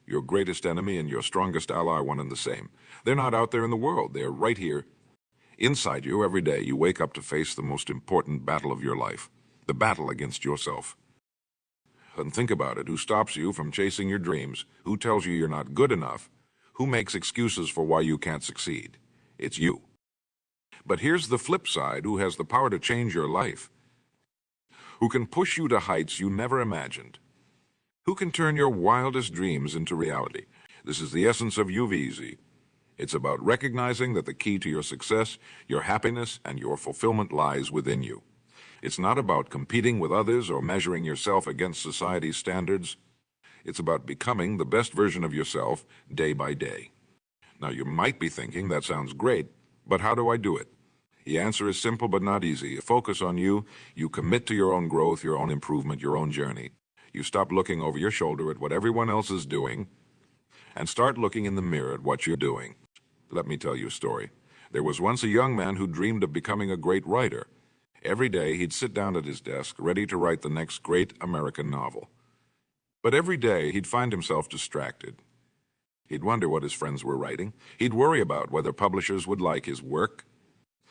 Your greatest enemy and your strongest ally are one and the same. They're not out there in the world. They're right here, inside you. Every day you wake up to face the most important battle of your life, the battle against yourself. And think about it. Who stops you from chasing your dreams? Who tells you you're not good enough? Who makes excuses for why you can't succeed? It's you. But here's the flip side. Who has the power to change your life? Who can push you to heights you never imagined? Who can turn your wildest dreams into reality? This is the essence of UVZ. It's about recognizing that the key to your success, your happiness, and your fulfillment lies within you. It's not about competing with others or measuring yourself against society's standards. It's about becoming the best version of yourself day by day. Now, you might be thinking, that sounds great, but how do I do it? The answer is simple but not easy. You focus on you. You commit to your own growth, your own improvement, your own journey. You stop looking over your shoulder at what everyone else is doing and start looking in the mirror at what you're doing. Let me tell you a story. There was once a young man who dreamed of becoming a great writer. Every day he'd sit down at his desk, ready to write the next great American novel. But every day he'd find himself distracted. He'd wonder what his friends were writing. He'd worry about whether publishers would like his work.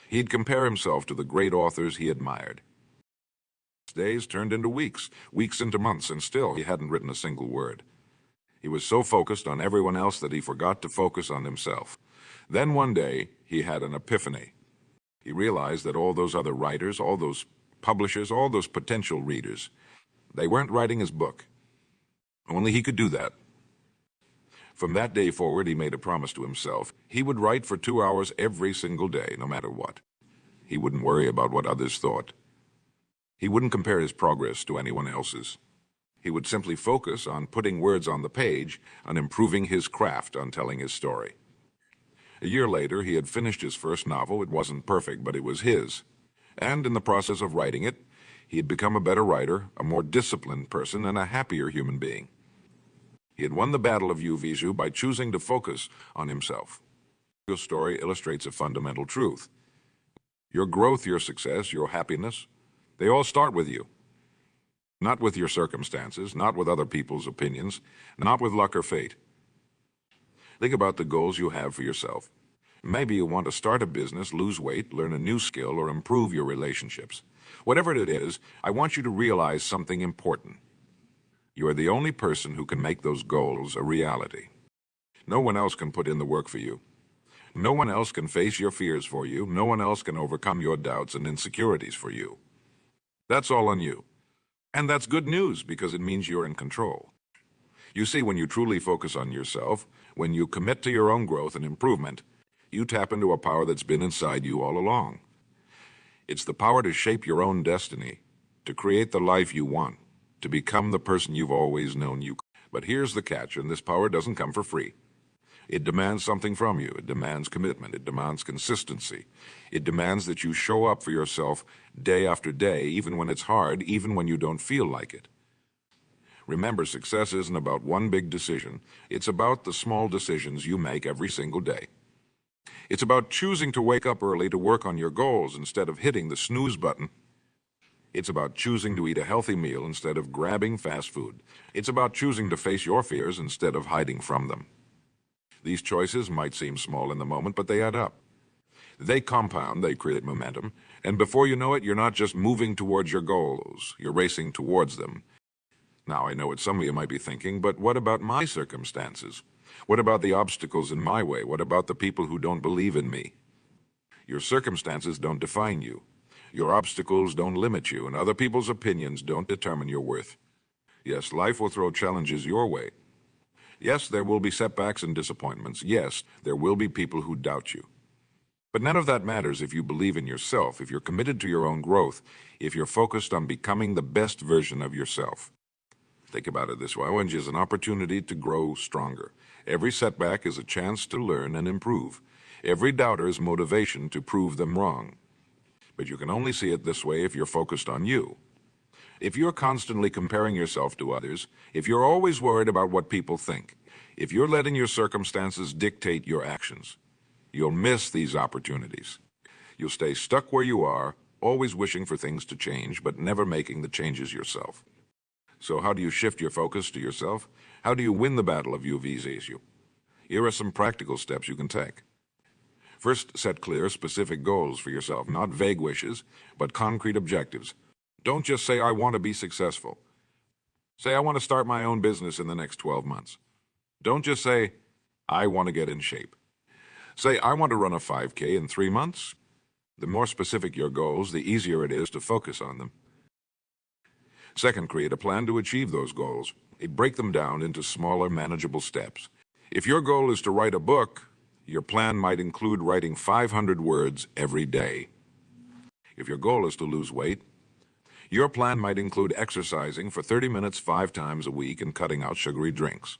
He'd compare himself to the great authors he admired. Days turned into weeks, weeks into months, and still he hadn't written a single word. He was so focused on everyone else that he forgot to focus on himself. Then one day he had an epiphany. He realized that all those other writers, all those publishers, all those potential readers, they weren't writing his book. Only he could do that. From that day forward, he made a promise to himself. He would write for 2 hours every single day, no matter what. He wouldn't worry about what others thought. He wouldn't compare his progress to anyone else's. He would simply focus on putting words on the page, on improving his craft, on telling his story. A year later, he had finished his first novel. It wasn't perfect, but it was his. And in the process of writing it, he had become a better writer, a more disciplined person, and a happier human being. He had won the battle of UVZ by choosing to focus on himself. Your story illustrates a fundamental truth. Your growth, your success, your happiness, they all start with you. Not with your circumstances, not with other people's opinions, not with luck or fate. Think about the goals you have for yourself. Maybe you want to start a business, lose weight, learn a new skill, or improve your relationships. Whatever it is, I want you to realize something important. You are the only person who can make those goals a reality. No one else can put in the work for you. No one else can face your fears for you. No one else can overcome your doubts and insecurities for you. That's all on you. And that's good news because it means you're in control. You see, when you truly focus on yourself, when you commit to your own growth and improvement, you tap into a power that's been inside you all along. It's the power to shape your own destiny, to create the life you want, to become the person you've always known you. But here's the catch, and this power doesn't come for free. It demands something from you. It demands commitment. It demands consistency. It demands that you show up for yourself day after day, even when it's hard, even when you don't feel like it. Remember, success isn't about one big decision. It's about the small decisions you make every single day. It's about choosing to wake up early to work on your goals instead of hitting the snooze button. It's about choosing to eat a healthy meal instead of grabbing fast food. It's about choosing to face your fears instead of hiding from them. These choices might seem small in the moment, but they add up. They compound, they create momentum, and before you know it, you're not just moving towards your goals, you're racing towards them. Now, I know what some of you might be thinking, but what about my circumstances? What about the obstacles in my way? What about the people who don't believe in me? Your circumstances don't define you. Your obstacles don't limit you, and other people's opinions don't determine your worth. Yes, life will throw challenges your way. Yes, there will be setbacks and disappointments. Yes, there will be people who doubt you. But none of that matters if you believe in yourself, if you're committed to your own growth, if you're focused on becoming the best version of yourself. Think about it this way. Challenge is an opportunity to grow stronger. Every setback is a chance to learn and improve. Every doubter is motivation to prove them wrong. But you can only see it this way if you're focused on you. If you're constantly comparing yourself to others, if you're always worried about what people think, if you're letting your circumstances dictate your actions, you'll miss these opportunities. You'll stay stuck where you are, always wishing for things to change, but never making the changes yourself. So how do you shift your focus to yourself? How do you win the battle of UV's issue? Here are some practical steps you can take. First, set clear, specific goals for yourself, not vague wishes, but concrete objectives. Don't just say, I want to be successful. Say, I want to start my own business in the next 12 months. Don't just say, I want to get in shape. Say, I want to run a 5K in 3 months. The more specific your goals, the easier it is to focus on them. Second, create a plan to achieve those goals. Break them down into smaller, manageable steps. If your goal is to write a book, your plan might include writing 500 words every day. If your goal is to lose weight, your plan might include exercising for 30 minutes 5 times a week and cutting out sugary drinks.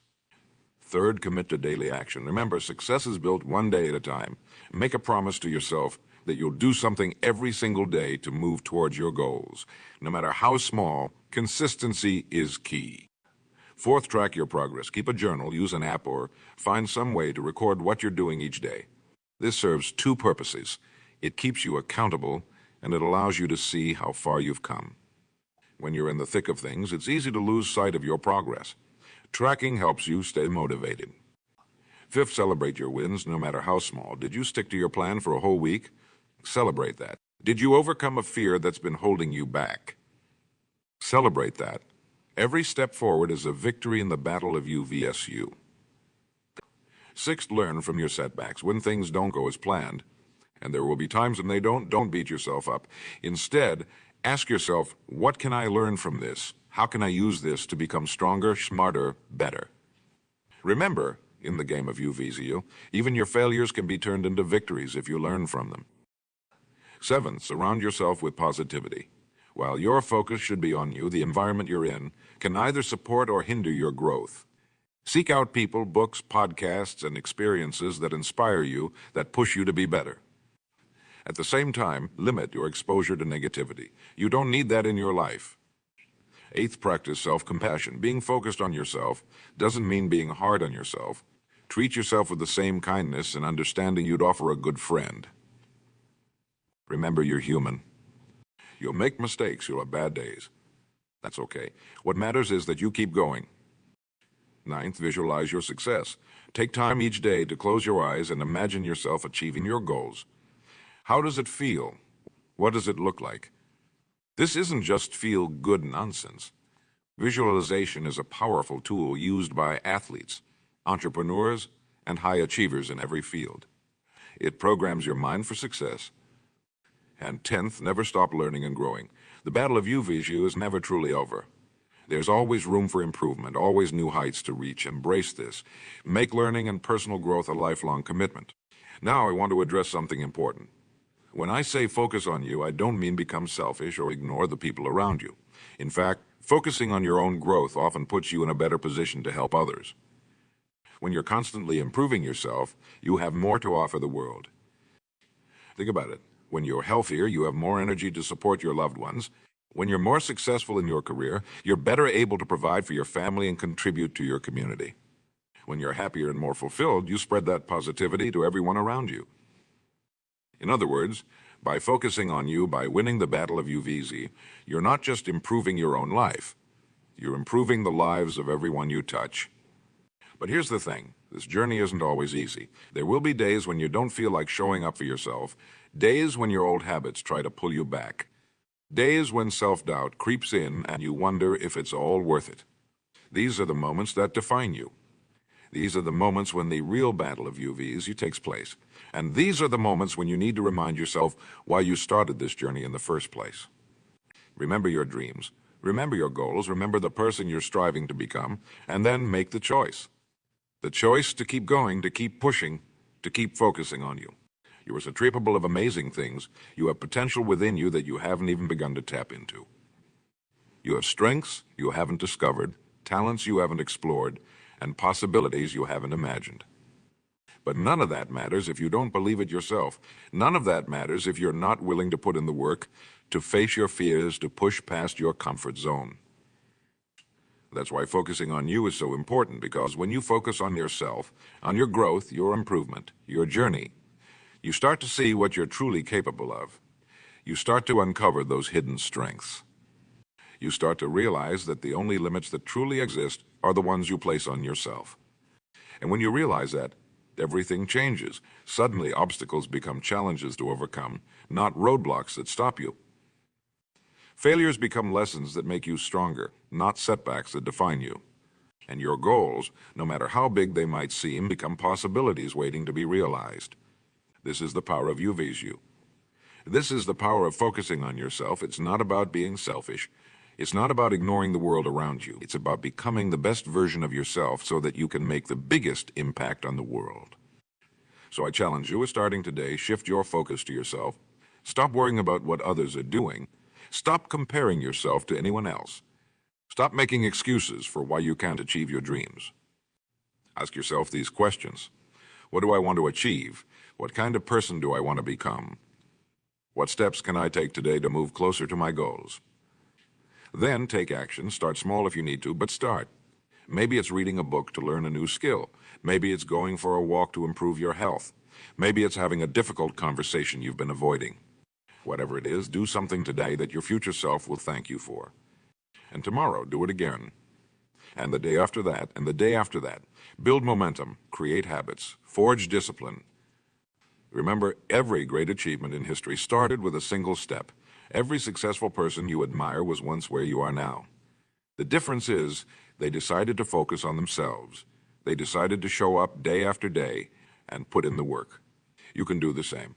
Third, commit to daily action. Remember, success is built one day at a time. Make a promise to yourself that you'll do something every single day to move towards your goals. No matter how small, consistency is key. Fourth, track your progress. Keep a journal, use an app, or find some way to record what you're doing each day. This serves 2 purposes. It keeps you accountable, and it allows you to see how far you've come. When you're in the thick of things, it's easy to lose sight of your progress. Tracking helps you stay motivated. Fifth, celebrate your wins, no matter how small. Did you stick to your plan for a whole week? Celebrate that. Did you overcome a fear that's been holding you back? Celebrate that. Every step forward is a victory in the battle of UVSU. Sixth, learn from your setbacks. When things don't go as planned, and there will be times when they don't beat yourself up. Instead, ask yourself, what can I learn from this? How can I use this to become stronger, smarter, better? Remember, in the game of UVSU, even your failures can be turned into victories if you learn from them. Seventh, surround yourself with positivity. While your focus should be on you, the environment you're in can either support or hinder your growth. Seek out people, books, podcasts, and experiences that inspire you, that push you to be better. At the same time, limit your exposure to negativity. You don't need that in your life. Eighth, practice self-compassion. Being focused on yourself doesn't mean being hard on yourself. Treat yourself with the same kindness and understanding you'd offer a good friend. Remember, you're human. You'll make mistakes, you'll have bad days. That's okay. What matters is that you keep going. Ninth, visualize your success. Take time each day to close your eyes and imagine yourself achieving your goals. How does it feel? What does it look like? This isn't just feel-good nonsense. Visualization is a powerful tool used by athletes, entrepreneurs, and high achievers in every field. It programs your mind for success. And 10th, never stop learning and growing. The battle of UVSU is never truly over. There's always room for improvement, always new heights to reach. Embrace this. Make learning and personal growth a lifelong commitment. Now I want to address something important. When I say focus on you, I don't mean become selfish or ignore the people around you. In fact, focusing on your own growth often puts you in a better position to help others. When you're constantly improving yourself, you have more to offer the world. Think about it. When you're healthier, you have more energy to support your loved ones. When you're more successful in your career, you're better able to provide for your family and contribute to your community. When you're happier and more fulfilled, you spread that positivity to everyone around you. In other words, by focusing on you, by winning the battle of UVZ, you're not just improving your own life, you're improving the lives of everyone you touch. But here's the thing, this journey isn't always easy. There will be days when you don't feel like showing up for yourself, days when your old habits try to pull you back, days when self-doubt creeps in and you wonder if it's all worth it. These are the moments that define you. These are the moments when the real battle of UVSU takes place. And these are the moments when you need to remind yourself why you started this journey in the first place. Remember your dreams. Remember your goals. Remember the person you're striving to become. And then make the choice. The choice to keep going, to keep pushing, to keep focusing on you. You are so capable of amazing things. You have potential within you that you haven't even begun to tap into. You have strengths you haven't discovered, talents you haven't explored, and possibilities you haven't imagined. But none of that matters if you don't believe it yourself. None of that matters if you're not willing to put in the work, to face your fears, to push past your comfort zone. That's why focusing on you is so important, because when you focus on yourself, on your growth, your improvement, your journey, you start to see what you're truly capable of. You start to uncover those hidden strengths. You start to realize that the only limits that truly exist are the ones you place on yourself. And when you realize that, everything changes. Suddenly, obstacles become challenges to overcome, not roadblocks that stop you. Failures become lessons that make you stronger, not setbacks that define you. And your goals, no matter how big they might seem, become possibilities waiting to be realized. This is the power of you. This is the power of focusing on yourself. It's not about being selfish. It's not about ignoring the world around you. It's about becoming the best version of yourself so that you can make the biggest impact on the world. So I challenge you, starting today, shift your focus to yourself. Stop worrying about what others are doing. Stop comparing yourself to anyone else. Stop making excuses for why you can't achieve your dreams. Ask yourself these questions. What do I want to achieve? What kind of person do I want to become? What steps can I take today to move closer to my goals? Then take action. Start small if you need to, but start. Maybe it's reading a book to learn a new skill. Maybe it's going for a walk to improve your health. Maybe it's having a difficult conversation you've been avoiding. Whatever it is, do something today that your future self will thank you for. And tomorrow, do it again. And the day after that, and the day after that. Build momentum, create habits, forge discipline. Remember, every great achievement in history started with a single step. Every successful person you admire was once where you are now. The difference is, they decided to focus on themselves. They decided to show up day after day and put in the work. You can do the same.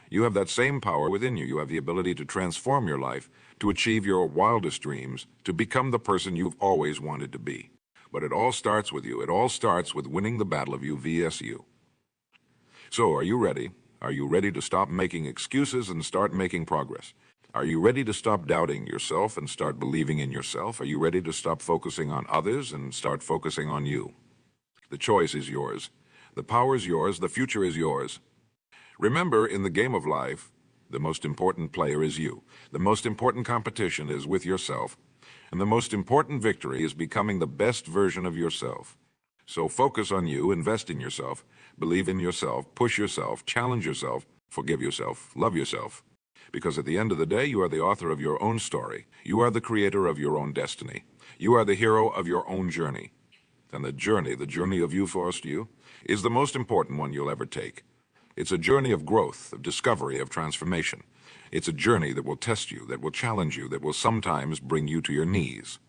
You have that same power within you. You have the ability to transform your life, to achieve your wildest dreams, to become the person you've always wanted to be. But it all starts with you. It all starts with winning the battle of you vs. you. So, are you ready? Are you ready to stop making excuses and start making progress? Are you ready to stop doubting yourself and start believing in yourself? Are you ready to stop focusing on others and start focusing on you? The choice is yours. The power is yours. The future is yours. Remember, in the game of life, the most important player is you. The most important competition is with yourself. And the most important victory is becoming the best version of yourself. So focus on you, invest in yourself, believe in yourself, push yourself, challenge yourself, forgive yourself, love yourself. Because at the end of the day, you are the author of your own story. You are the creator of your own destiny. You are the hero of your own journey. And the journey of you forced you, is the most important one you'll ever take. It's a journey of growth, of discovery, of transformation. It's a journey that will test you, that will challenge you, that will sometimes bring you to your knees.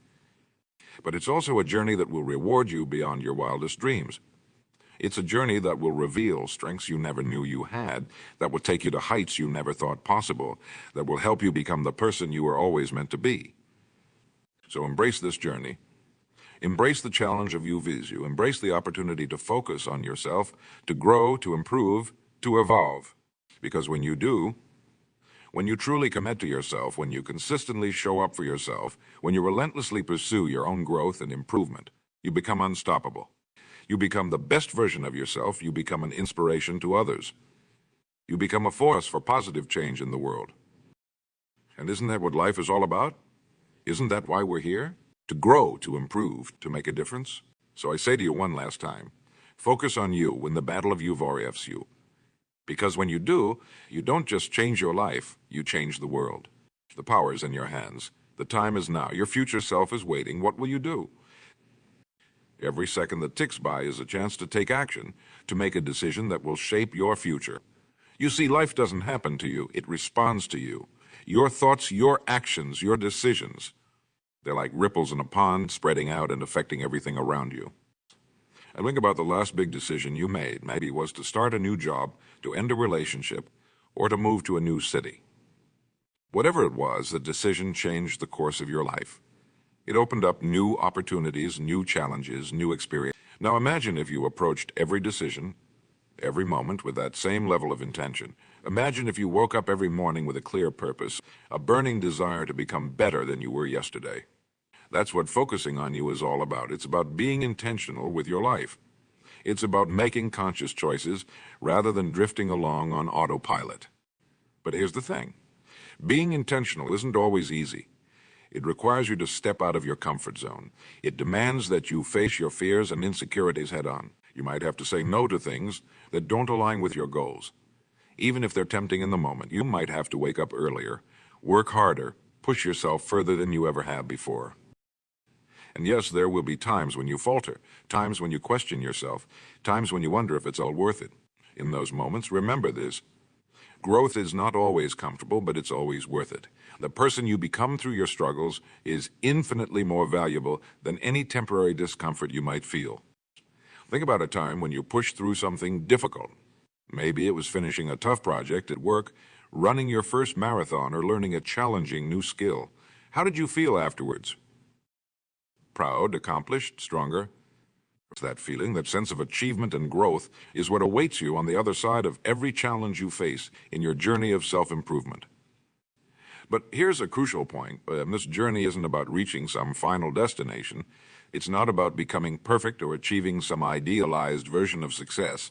But it's also a journey that will reward you beyond your wildest dreams. It's a journey that will reveal strengths you never knew you had, that will take you to heights you never thought possible, that will help you become the person you were always meant to be. So embrace this journey. Embrace the challenge of you vs. you. Embrace the opportunity to focus on yourself, to grow, to improve, to evolve. Because when you do, when you truly commit to yourself, when you consistently show up for yourself, when you relentlessly pursue your own growth and improvement, you become unstoppable. You become the best version of yourself. You become an inspiration to others. You become a force for positive change in the world. And isn't that what life is all about? Isn't that why we're here? To grow, to improve, to make a difference? So I say to you one last time, focus on you when the battle of you vs. you. Because when you do, you don't just change your life, you change the world. The power is in your hands. The time is now. Your future self is waiting. What will you do? Every second that ticks by is a chance to take action, to make a decision that will shape your future. You see, life doesn't happen to you. It responds to you. Your thoughts, your actions, your decisions. They're like ripples in a pond spreading out and affecting everything around you. And think about the last big decision you made. Maybe it was to start a new job, to end a relationship, or to move to a new city. Whatever it was, the decision changed the course of your life. It opened up new opportunities, new challenges, new experience. Now imagine if you approached every decision, every moment with that same level of intention. Imagine if you woke up every morning with a clear purpose, a burning desire to become better than you were yesterday. That's what focusing on you is all about. It's about being intentional with your life. It's about making conscious choices rather than drifting along on autopilot. But here's the thing. Being intentional isn't always easy. It requires you to step out of your comfort zone. It demands that you face your fears and insecurities head on. You might have to say no to things that don't align with your goals. Even if they're tempting in the moment, you might have to wake up earlier, work harder, push yourself further than you ever have before. And yes, there will be times when you falter, times when you question yourself, times when you wonder if it's all worth it. In those moments, remember this. Growth is not always comfortable, but it's always worth it. The person you become through your struggles is infinitely more valuable than any temporary discomfort you might feel. Think about a time when you pushed through something difficult. Maybe it was finishing a tough project at work, running your first marathon, or learning a challenging new skill. How did you feel afterwards? Proud, accomplished, stronger? That feeling, that sense of achievement and growth, is what awaits you on the other side of every challenge you face in your journey of self-improvement. But here's a crucial point. This journey isn't about reaching some final destination. It's not about becoming perfect or achieving some idealized version of success.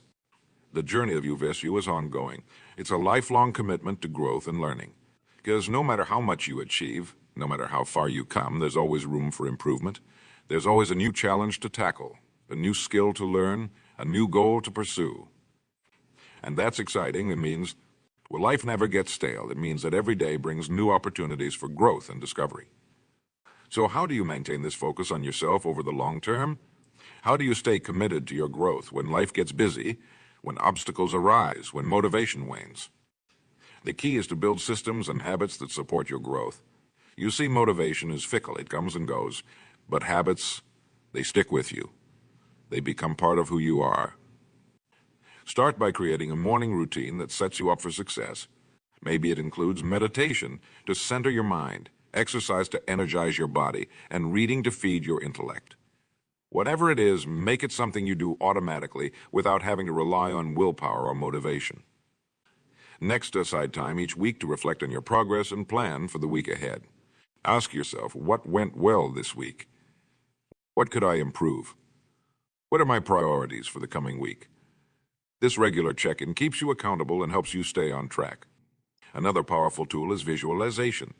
The journey of UVSU is ongoing. It's a lifelong commitment to growth and learning. Because no matter how much you achieve, no matter how far you come, there's always room for improvement. There's always a new challenge to tackle, a new skill to learn, a new goal to pursue. And that's exciting. It means, well, life never gets stale. It means that every day brings new opportunities for growth and discovery. So how do you maintain this focus on yourself over the long term? How do you stay committed to your growth when life gets busy, when obstacles arise, when motivation wanes? The key is to build systems and habits that support your growth. You see, motivation is fickle. It comes and goes. But habits, they stick with you. They become part of who you are. Start by creating a morning routine that sets you up for success. Maybe it includes meditation to center your mind, exercise to energize your body, and reading to feed your intellect. Whatever it is, make it something you do automatically without having to rely on willpower or motivation. Next, aside time each week to reflect on your progress and plan for the week ahead. Ask yourself, what went well this week? What could I improve? What are my priorities for the coming week? This regular check-in keeps you accountable and helps you stay on track. Another powerful tool is visualization.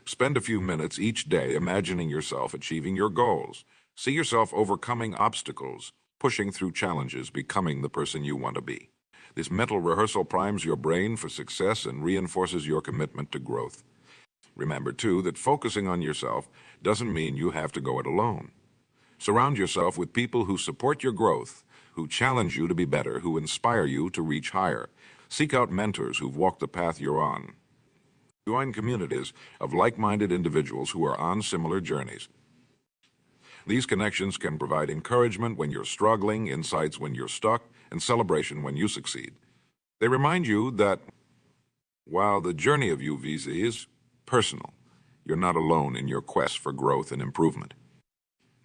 Spend a few minutes each day imagining yourself achieving your goals. See yourself overcoming obstacles, pushing through challenges, becoming the person you want to be. This mental rehearsal primes your brain for success and reinforces your commitment to growth. Remember, too, that focusing on yourself doesn't mean you have to go it alone. Surround yourself with people who support your growth, who challenge you to be better, who inspire you to reach higher. Seek out mentors who've walked the path you're on. Join communities of like-minded individuals who are on similar journeys. These connections can provide encouragement when you're struggling, insights when you're stuck, and celebration when you succeed. They remind you that while the journey of UVZ is personal, you're not alone in your quest for growth and improvement.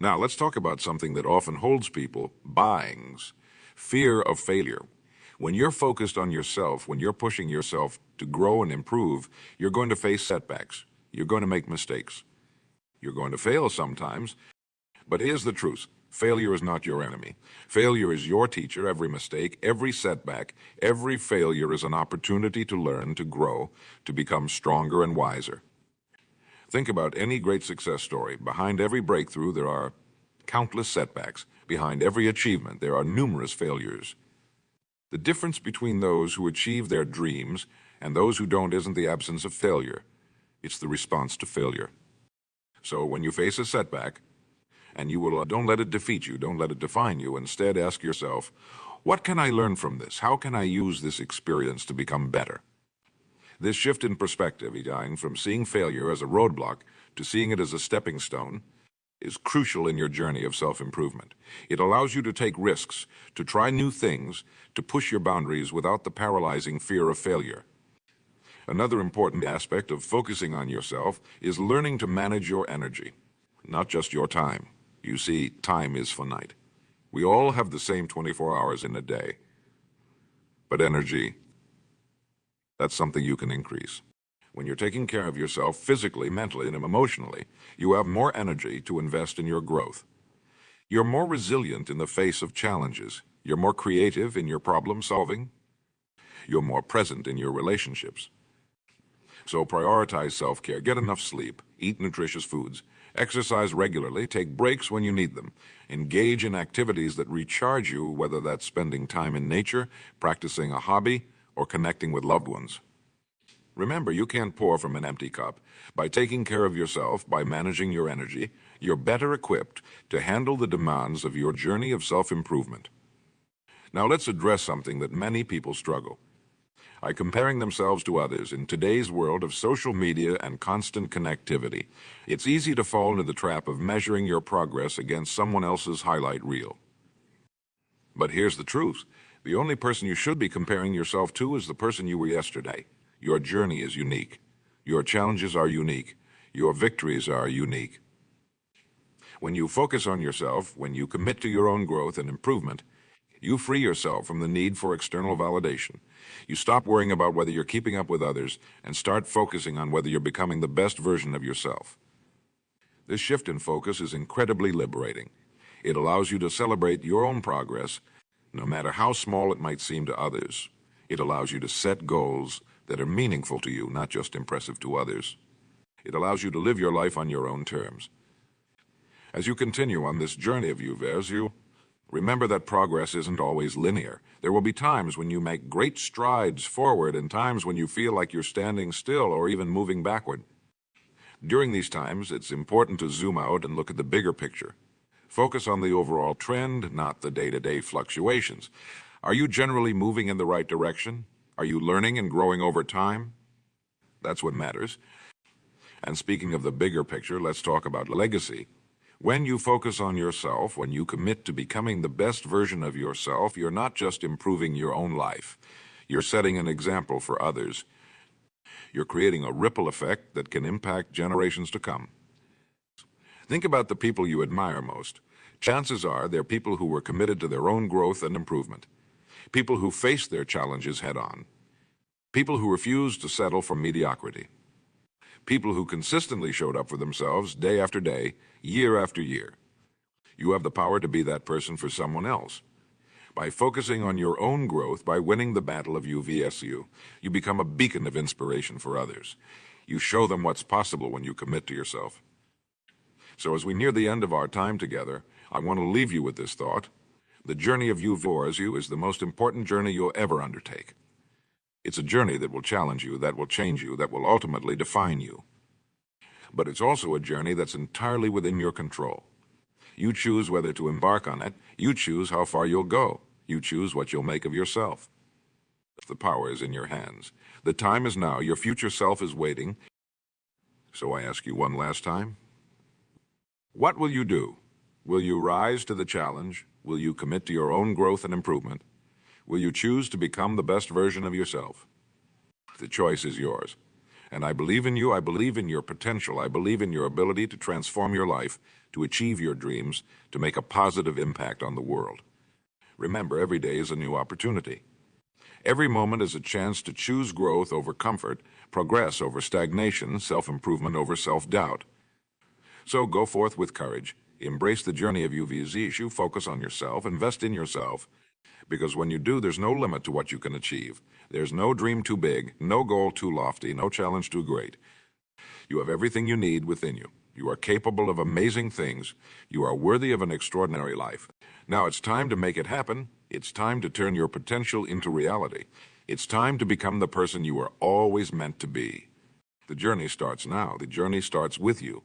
Now, let's talk about something that often holds people, buyings, fear of failure. When you're focused on yourself, when you're pushing yourself to grow and improve, you're going to face setbacks. You're going to make mistakes. You're going to fail sometimes. But here's the truth. Failure is not your enemy. Failure is your teacher. Every mistake, every setback, every failure is an opportunity to learn, to grow, to become stronger and wiser. Think about any great success story. Behind every breakthrough, there are countless setbacks. Behind every achievement, there are numerous failures. The difference between those who achieve their dreams and those who don't isn't the absence of failure. It's the response to failure. So when you face a setback, and don't let it defeat you, don't let it define you. Instead, ask yourself, what can I learn from this? How can I use this experience to become better? This shift in perspective, from seeing failure as a roadblock to seeing it as a stepping stone, is crucial in your journey of self-improvement. It allows you to take risks, to try new things, to push your boundaries without the paralyzing fear of failure. Another important aspect of focusing on yourself is learning to manage your energy, not just your time. You see, time is finite. We all have the same 24 hours in a day. But energy, that's something you can increase. When you're taking care of yourself physically, mentally, and emotionally, you have more energy to invest in your growth. You're more resilient in the face of challenges. You're more creative in your problem solving. You're more present in your relationships. So prioritize self-care, get enough sleep, eat nutritious foods, exercise regularly, take breaks when you need them, engage in activities that recharge you, whether that's spending time in nature, practicing a hobby, or connecting with loved ones. Remember, you can't pour from an empty cup. By taking care of yourself, by managing your energy, you're better equipped to handle the demands of your journey of self-improvement. Now let's address something that many people struggle by comparing themselves to others. In today's world of social media and constant connectivity, it's easy to fall into the trap of measuring your progress against someone else's highlight reel. But here's the truth. The only person you should be comparing yourself to is the person you were yesterday. Your journey is unique. Your challenges are unique. Your victories are unique. When you focus on yourself, when you commit to your own growth and improvement, you free yourself from the need for external validation. You stop worrying about whether you're keeping up with others and start focusing on whether you're becoming the best version of yourself. This shift in focus is incredibly liberating. It allows you to celebrate your own progress, no matter how small it might seem to others. It allows you to set goals that are meaningful to you, not just impressive to others. It allows you to live your life on your own terms. As you continue on this journey of you, remember that progress isn't always linear. There will be times when you make great strides forward and times when you feel like you're standing still or even moving backward. During these times, it's important to zoom out and look at the bigger picture. Focus on the overall trend, not the day-to-day fluctuations. Are you generally moving in the right direction? Are you learning and growing over time? That's what matters. And speaking of the bigger picture, let's talk about legacy. When you focus on yourself, when you commit to becoming the best version of yourself, you're not just improving your own life. You're setting an example for others. You're creating a ripple effect that can impact generations to come. Think about the people you admire most. Chances are they're people who were committed to their own growth and improvement. People who faced their challenges head-on. People who refused to settle for mediocrity. People who consistently showed up for themselves day after day, year after year. You have the power to be that person for someone else. By focusing on your own growth, by winning the battle of you vs you, you become a beacon of inspiration for others. You show them what's possible when you commit to yourself. So as we near the end of our time together, I want to leave you with this thought. The journey of you vs you is the most important journey you'll ever undertake. It's a journey that will challenge you, that will change you, that will ultimately define you. But it's also a journey that's entirely within your control. You choose whether to embark on it. You choose how far you'll go. You choose what you'll make of yourself. The power is in your hands. The time is now. Your future self is waiting. So I ask you one last time. What will you do? Will you rise to the challenge? Will you commit to your own growth and improvement? Will you choose to become the best version of yourself? The choice is yours. And I believe in you. I believe in your potential. I believe in your ability to transform your life, to achieve your dreams, to make a positive impact on the world. Remember, every day is a new opportunity. Every moment is a chance to choose growth over comfort, progress over stagnation, self-improvement over self-doubt. So go forth with courage. Embrace the journey of you vs you. Focus on yourself. Invest in yourself. Because when you do, there's no limit to what you can achieve. There's no dream too big, no goal too lofty, no challenge too great. You have everything you need within you. You are capable of amazing things. You are worthy of an extraordinary life. Now it's time to make it happen. It's time to turn your potential into reality. It's time to become the person you were always meant to be. The journey starts now. The journey starts with you.